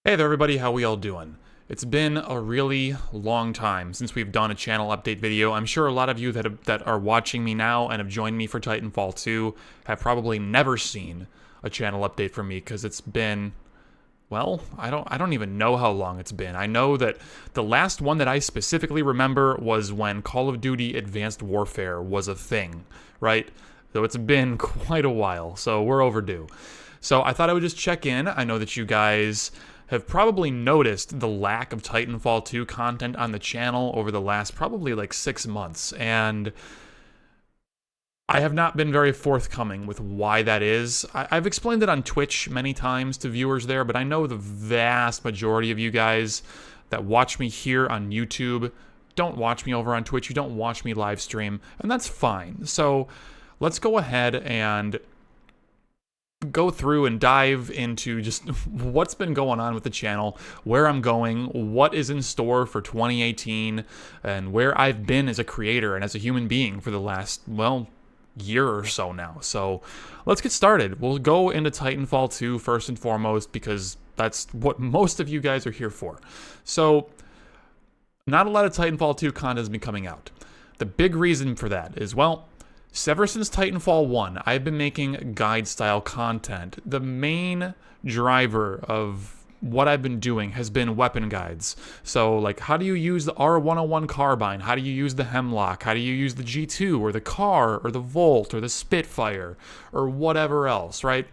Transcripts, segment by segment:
Hey there everybody, how we all doing? It's been a really long time since we've done a channel update video. I'm sure a lot of you that are watching me now and have joined me for Titanfall 2 have probably never seen a channel update from me because it's been, well, I don't even know how long it's been. I know that the last one that I specifically remember was when Call of Duty Advanced Warfare was a thing, right? So it's been quite a while, so we're overdue. So I thought I would just check in. I know that you guys have probably noticed the lack of Titanfall 2 content on the channel over the last probably like 6 months, and I have not been very forthcoming with why that is. I've explained it on Twitch many times to viewers there, but I know the vast majority of you guys that watch me here on YouTube don't watch me over on Twitch. You don't watch me live stream, and that's fine. So let's go ahead and go through and dive into just what's been going on with the channel, where I'm going, what is in store for 2018, and where I've been as a creator and as a human being for the last, well, year or so now. So let's get started. We'll go into Titanfall 2 first and foremost because that's what most of you guys are here for. So not a lot of Titanfall 2 content has been coming out. The big reason for that is, well, ever since Titanfall 1, I've been making guide-style content. The main driver of what I've been doing has been weapon guides. So, like, how do you use the R101 carbine? How do you use the Hemlock? How do you use the G2, or the Car, or the Volt, or the Spitfire, or whatever else, right?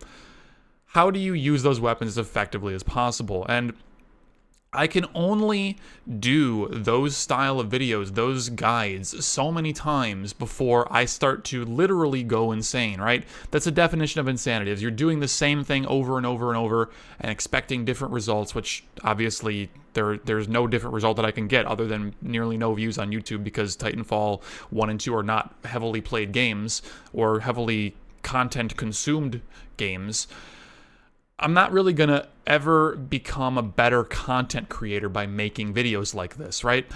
How do you use those weapons as effectively as possible? And I can only do those style of videos, those guides, so many times before I start to literally go insane, right? That's the definition of insanity, is you're doing the same thing over and over and over and expecting different results, which obviously there's no different result that I can get other than nearly no views on YouTube because Titanfall 1 and 2 are not heavily played games or heavily content consumed games. I'm not really going to ever become a better content creator by making videos like this, right?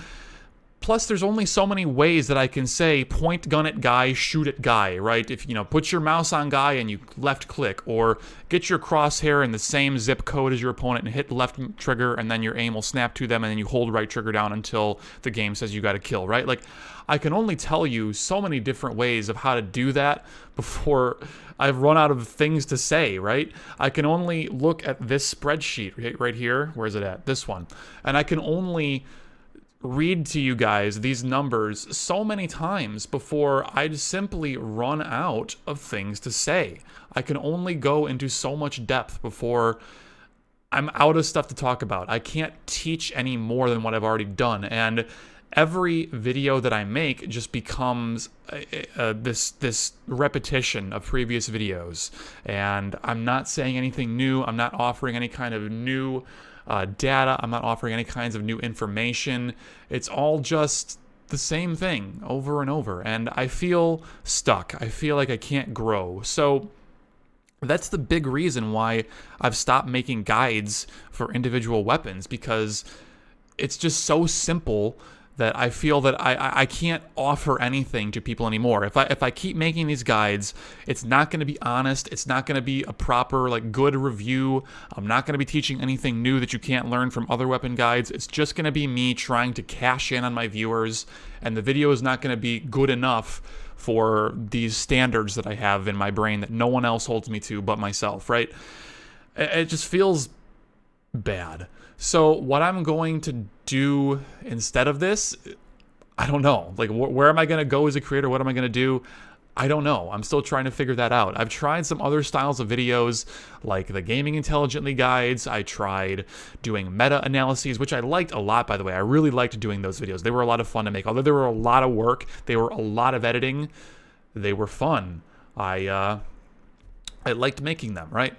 Plus, there's only so many ways that I can say point gun at guy, shoot at guy, right? If, put your mouse on guy and you left click, or get your crosshair in the same zip code as your opponent and hit left trigger and then your aim will snap to them and then you hold right trigger down until the game says you got to kill, right? Like, I can only tell you so many different ways of how to do that before I've run out of things to say, right? I can only look at this spreadsheet right here. Where is it at? This one. And I can only read to you guys these numbers so many times before I simply run out of things to say. I can only go into so much depth before I'm out of stuff to talk about. I can't teach any more than what I've already done, and every video that I make just becomes this repetition of previous videos, and I'm not saying anything new. I'm not offering any kind of new data. I'm not offering any kinds of new information. It's all just the same thing over and over, and I feel stuck. I feel like I can't grow. So that's the big reason why I've stopped making guides for individual weapons, because it's just so simple that I feel that I can't offer anything to people anymore. If I keep making these guides, it's not going to be honest. It's not going to be a proper, like, good review. I'm not going to be teaching anything new that you can't learn from other weapon guides. It's just going to be me trying to cash in on my viewers, and the video is not going to be good enough for these standards that I have in my brain that no one else holds me to but myself, right? It just feels bad. So what I'm going to do instead of this, I don't know. Like, where am I going to go as a creator? What am I going to do? I don't know. I'm still trying to figure that out. I've tried some other styles of videos, like the Gaming Intelligently guides. I tried doing meta-analyses, which I liked a lot, by the way. I really liked doing those videos. They were a lot of fun to make. Although they were a lot of work, they were a lot of editing, they were fun. I liked making them, right?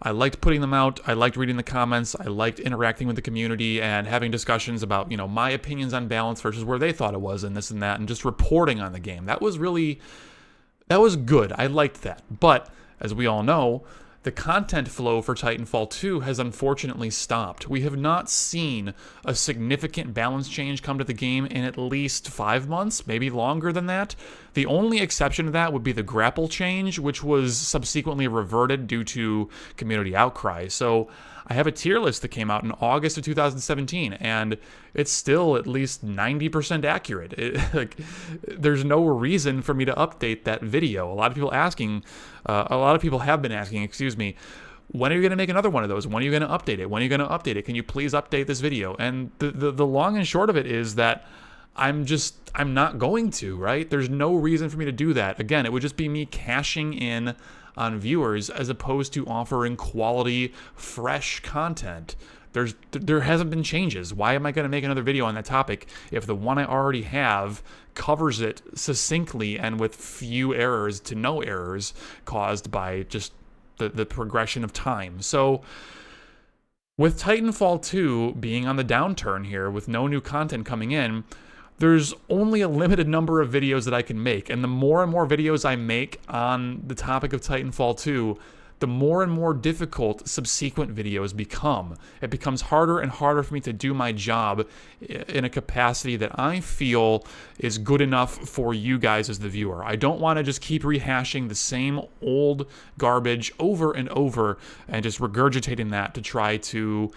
I liked putting them out. I liked reading the comments. I liked interacting with the community and having discussions about, my opinions on balance versus where they thought it was and this and that, and just reporting on the game. That was good. I liked that. But as we all know, the content flow for Titanfall 2 has unfortunately stopped. We have not seen a significant balance change come to the game in at least 5 months, maybe longer than that. The only exception to that would be the grapple change, which was subsequently reverted due to community outcry. So I have a tier list that came out in August of 2017, and it's still at least 90% accurate. There's no reason for me to update that video. A lot of people have been asking, excuse me, when are you going to make another one of those? When are you going to update it? When are you going to update it? Can you please update this video? And the long and short of it is that I'm not going to, right? There's no reason for me to do that. Again, it would just be me cashing in on viewers as opposed to offering quality, fresh content. There hasn't been changes. Why am I going to make another video on that topic if the one I already have covers it succinctly and with few errors to no errors caused by just the progression of time? So with Titanfall 2 being on the downturn here, with no new content coming in, there's only a limited number of videos that I can make, and the more and more videos I make on the topic of Titanfall 2, the more and more difficult subsequent videos become. It becomes harder and harder for me to do my job in a capacity that I feel is good enough for you guys as the viewer. I don't want to just keep rehashing the same old garbage over and over and just regurgitating that to try to,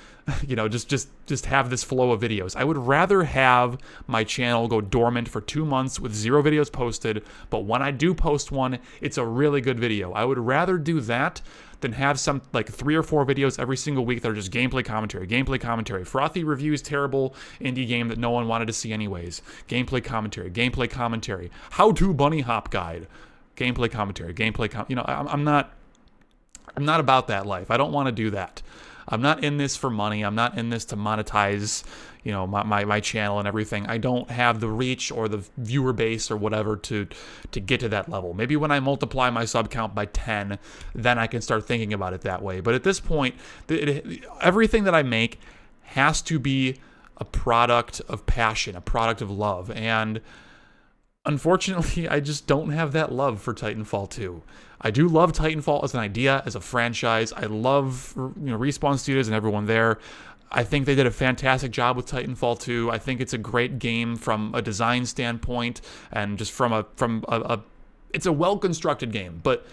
just have this flow of videos. I would rather have my channel go dormant for 2 months with 0 videos posted, but when I do post one, it's a really good video. I would rather do that than have some 3 or 4 videos every single week that are just gameplay commentary. Frothy reviews terrible indie game that no one wanted to see anyways. Gameplay commentary. How-to bunny hop guide. Gameplay commentary. I'm not about that life. I don't want to do that. I'm not in this for money. I'm not in this to monetize, my channel and everything. I don't have the reach or the viewer base or whatever to get to that level. Maybe when I multiply my sub count by 10, then I can start thinking about it that way. But at this point, everything that I make has to be a product of passion, a product of love. And unfortunately, I just don't have that love for Titanfall 2. I do love Titanfall as an idea, as a franchise. I love Respawn Studios and everyone there. I think they did a fantastic job with Titanfall 2. I think it's a great game from a design standpoint and just it's a well-constructed game. But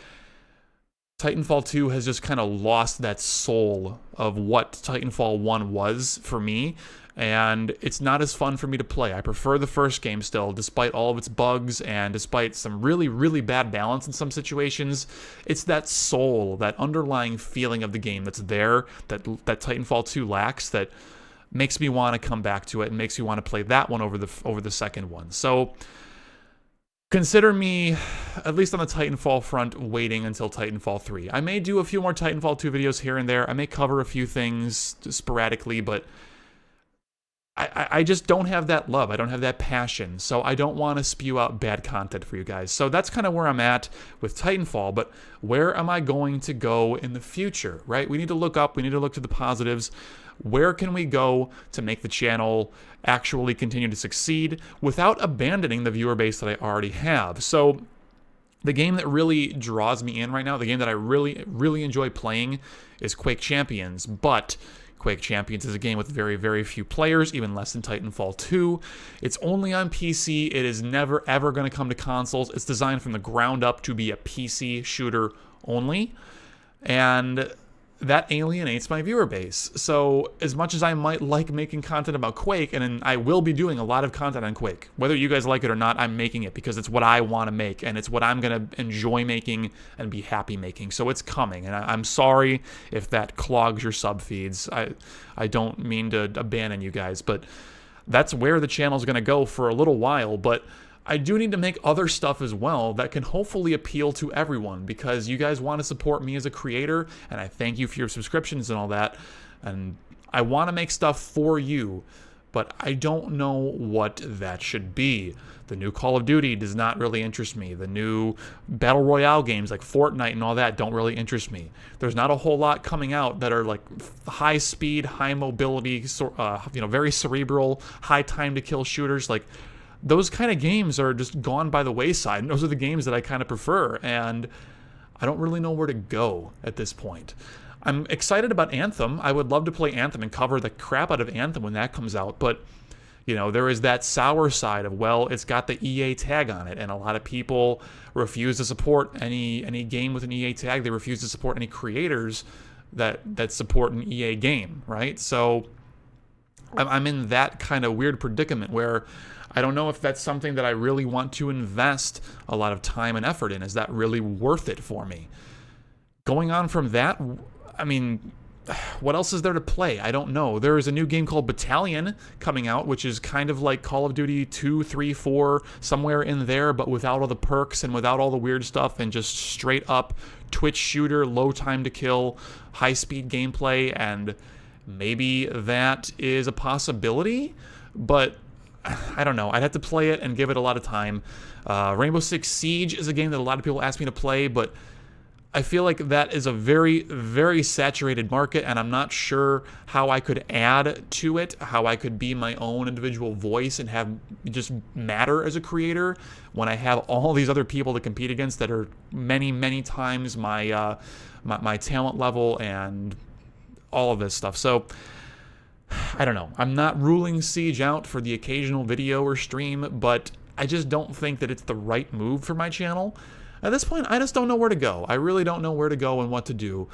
Titanfall 2 has just kind of lost that soul of what Titanfall 1 was for me, and it's not as fun for me to play. I prefer the first game still, despite all of its bugs and despite some really, really bad balance in some situations. It's that soul, that underlying feeling of the game that's there, that Titanfall 2 lacks, that makes me want to come back to it and makes me want to play that one over the second one. So consider me, at least on the Titanfall front, waiting until Titanfall 3. I may do a few more Titanfall 2 videos here and there. I may cover a few things sporadically, but I just don't have that love. I don't have that passion. So I don't want to spew out bad content for you guys. So that's kind of where I'm at with Titanfall. But where am I going to go in the future, right? We need to look up. We need to look to the positives. Where can we go to make the channel actually continue to succeed without abandoning the viewer base that I already have? So the game that really draws me in right now, the game that I really, really enjoy playing is Quake Champions. But Quake Champions is a game with very, very few players, even less than Titanfall 2. It's only on PC. It is never, ever going to come to consoles. It's designed from the ground up to be a PC shooter only. And that alienates my viewer base. So as much as I might like making content about Quake, and I will be doing a lot of content on Quake, whether you guys like it or not, I'm making it because it's what I want to make, and it's what I'm going to enjoy making and be happy making. So it's coming, and I'm sorry if that clogs your sub feeds. I don't mean to abandon you guys, but that's where the channel's going to go for a little while. But I do need to make other stuff as well that can hopefully appeal to everyone, because you guys want to support me as a creator, and I thank you for your subscriptions and all that, and I want to make stuff for you, but I don't know what that should be. The new Call of Duty does not really interest me. The new Battle Royale games like Fortnite and all that don't really interest me. There's not a whole lot coming out that are like high speed, high mobility, very cerebral, high time to kill shooters. Like, those kind of games are just gone by the wayside, and those are the games that I kind of prefer, and I don't really know where to go at this point. I'm excited about Anthem. I would love to play Anthem and cover the crap out of Anthem when that comes out, but There is that sour side of, well, it's got the EA tag on it, and a lot of people refuse to support any game with an EA tag. They refuse to support any creators that support an EA game, right? So I'm in that kind of weird predicament where I don't know if that's something that I really want to invest a lot of time and effort in. Is that really worth it for me? Going on from that, I mean, what else is there to play? I don't know. There is a new game called Battalion coming out, which is kind of like Call of Duty 2, 3, 4, somewhere in there, but without all the perks and without all the weird stuff, and just straight up Twitch shooter, low time to kill, high speed gameplay, and maybe that is a possibility, but I don't know. I'd have to play it and give it a lot of time. Rainbow Six Siege is a game that a lot of people ask me to play, but I feel like that is a very, very saturated market, and I'm not sure how I could add to it, how I could be my own individual voice and have just matter as a creator when I have all these other people to compete against that are many, many times my talent level and all of this stuff. So I don't know. I'm not ruling Siege out for the occasional video or stream, but I just don't think that it's the right move for my channel. At this point, I just don't know where to go. I really don't know where to go and what to do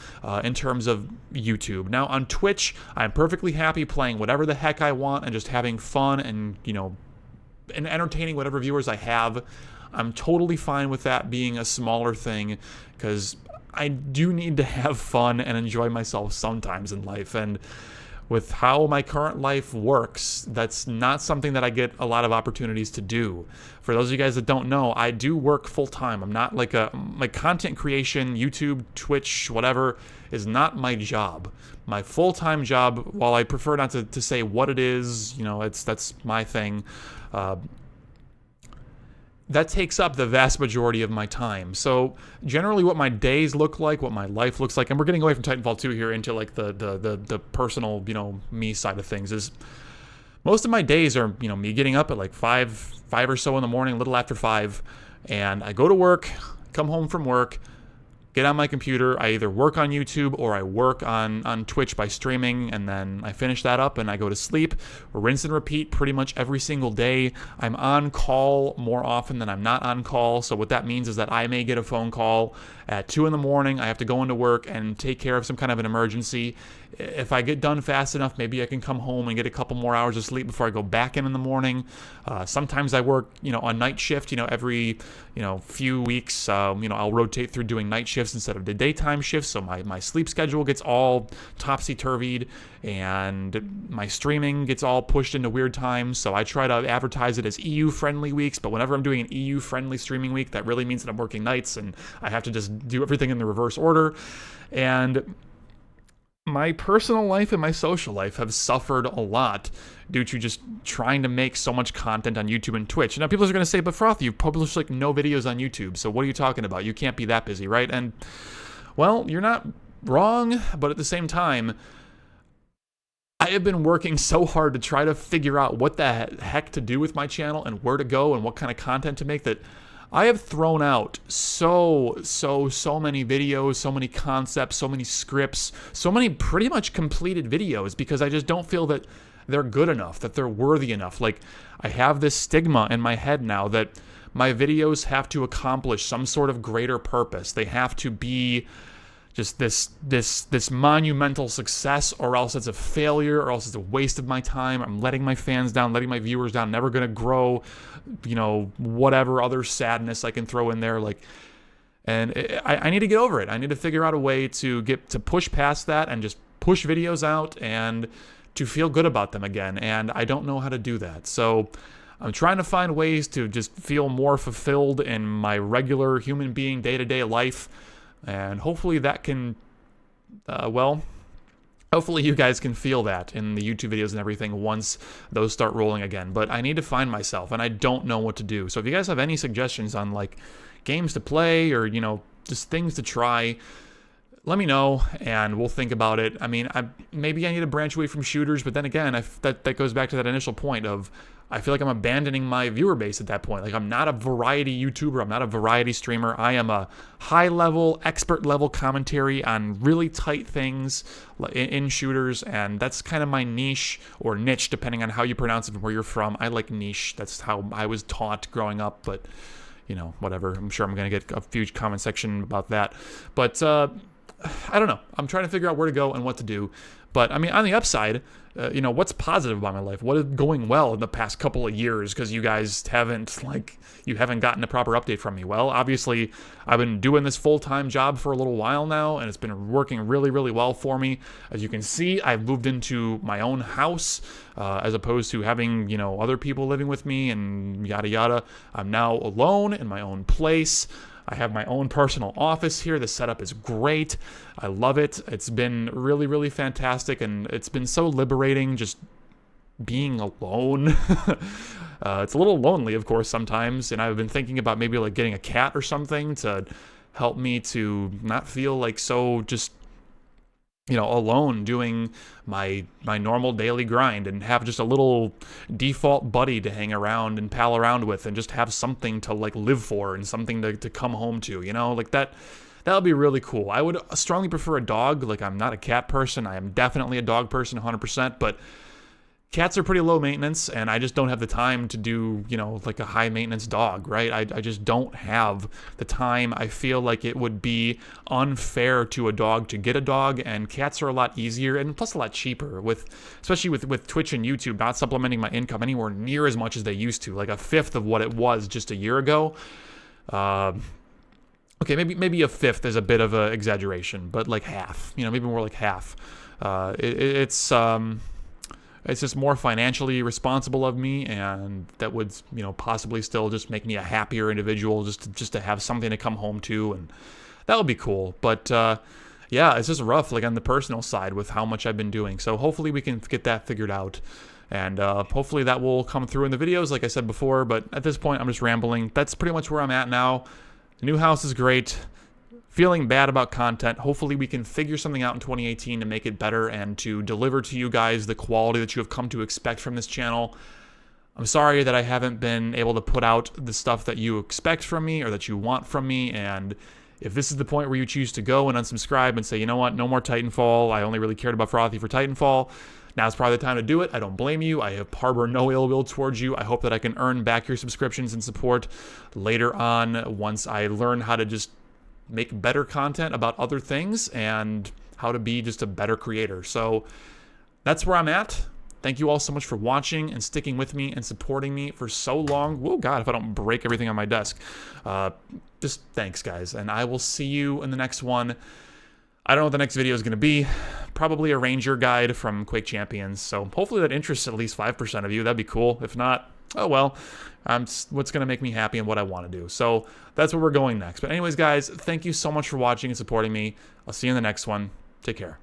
in terms of YouTube. Now, on Twitch, I'm perfectly happy playing whatever the heck I want and just having fun and, and entertaining whatever viewers I have. I'm totally fine with that being a smaller thing because I do need to have fun and enjoy myself sometimes in life. And with how my current life works, that's not something that I get a lot of opportunities to do. For those of you guys that don't know, I do work full-time. I'm not like my content creation, YouTube, Twitch, whatever, is not my job. My full-time job, while I prefer not to say what it is, that's my thing, that takes up the vast majority of my time. So generally what my days look like, what my life looks like, and we're getting away from Titanfall 2 here into like the personal, me side of things, is most of my days are, me getting up at like 5 or so in the morning, a little after 5, and I go to work, come home from work, get on my computer, I either work on YouTube or I work on Twitch by streaming, and then I finish that up and I go to sleep. Rinse and repeat pretty much every single day. I'm on call more often than I'm not on call, so what that means is that I may get a phone call at 2 in the morning, I have to go into work and take care of some kind of an emergency. If I get done fast enough, maybe I can come home and get a couple more hours of sleep before I go back in the morning. Sometimes I work, on night shift, every, few weeks, I'll rotate through doing night shifts instead of the daytime shifts, so my sleep schedule gets all topsy-turvied, and my streaming gets all pushed into weird times, so I try to advertise it as EU-friendly weeks, but whenever I'm doing an EU-friendly streaming week, that really means that I'm working nights, and I have to just do everything in the reverse order, and my personal life and my social life have suffered a lot due to just trying to make so much content on YouTube and Twitch. Now, people are going to say, but Frothy, you publish like no videos on YouTube, so what are you talking about? You can't be that busy, right? And, well, you're not wrong, but at the same time, I have been working so hard to try to figure out what the heck to do with my channel and where to go and what kind of content to make that I have thrown out so many videos, so many concepts, so many scripts, so many pretty much completed videos because I just don't feel that they're good enough, that they're worthy enough. Like, I have this stigma in my head now that my videos have to accomplish some sort of greater purpose. They have to be just this monumental success, or else it's a failure, or else it's a waste of my time. I'm letting my fans down, letting my viewers down, never gonna grow, whatever other sadness I can throw in there. I need to get over it. I need to figure out a way to push past that and just push videos out and to feel good about them again. And I don't know how to do that. So I'm trying to find ways to just feel more fulfilled in my regular human being day-to-day life. And hopefully that can, hopefully you guys can feel that in the YouTube videos and everything once those start rolling again. But I need to find myself, and I don't know what to do. So if you guys have any suggestions on, like, games to play or, just things to try, let me know, and we'll think about it. I mean, maybe I need to branch away from shooters, but then again, that goes back to that initial point of I feel like I'm abandoning my viewer base at that point. Like, I'm not a variety YouTuber. I'm not a variety streamer. I am a high-level, expert-level commentary on really tight things in shooters, and that's kind of my niche, or niche, depending on how you pronounce it and where you're from. I like niche. That's how I was taught growing up, but, you know, whatever. I'm sure I'm going to get a huge comment section about that. But, I don't know. I'm trying to figure out where to go and what to do. But, I mean, on the upside, you know, what's positive about my life? What is going well in the past couple of years? Because you guys haven't, like, you haven't gotten a proper update from me. Well, obviously, I've been doing this full-time job for a little while now, and it's been working really, really well for me. As you can see, I've moved into my own house, as opposed to having, you know, other people living with me and yada, yada. I'm now alone in my own place. I have my own personal office here. The setup is great. I love it. It's been really, really fantastic, and it's been so liberating just being alone. It's a little lonely, of course, sometimes, and I've been thinking about maybe like getting a cat or something to help me to not feel like so just, you know, alone doing my normal daily grind, and have just a little default buddy to hang around and pal around with, and just have something to like live for and something to come home to, you know, like that would be really cool. I would strongly prefer a dog. Like, I'm not a cat person. I am definitely a dog person 100%, but cats are pretty low maintenance, and I just don't have the time to do, you know, like a high maintenance dog, right? I just don't have the time. I feel like it would be unfair to a dog to get a dog, and cats are a lot easier and plus a lot cheaper, especially with Twitch and YouTube not supplementing my income anywhere near as much as they used to, like a fifth of what it was just a year ago. Okay, maybe a fifth is a bit of an exaggeration, but like half, you know, maybe more like half. It's just more financially responsible of me, and that would, you know, possibly still just make me a happier individual, just to have something to come home to, and that would be cool. But yeah, it's just rough, like on the personal side with how much I've been doing. So hopefully we can get that figured out, and hopefully that will come through in the videos, like I said before. But at this point, I'm just rambling. That's pretty much where I'm at now. The new house is great. Feeling bad about content. Hopefully we can figure something out in 2018 to make it better and to deliver to you guys the quality that you have come to expect from this channel. I'm sorry that I haven't been able to put out the stuff that you expect from me or that you want from me, and if this is the point where you choose to go and unsubscribe and say, you know what, no more Titanfall, I only really cared about Frothy for Titanfall, now's probably the time to do it. I don't blame you. I harbor no ill will towards you. I hope that I can earn back your subscriptions and support later on once I learn how to just make better content about other things and how to be just a better creator. So that's where I'm at. Thank you all so much for watching and sticking with me and supporting me for so long. Oh God, if I don't break everything on my desk. Just thanks, guys. And I will see you in the next one. I don't know what the next video is going to be. Probably a Ranger guide from Quake Champions. So hopefully that interests at least 5% of you. That'd be cool. If not, oh well. What's going to make me happy and what I want to do. So that's where we're going next. But anyways, guys, thank you so much for watching and supporting me. I'll see you in the next one. Take care.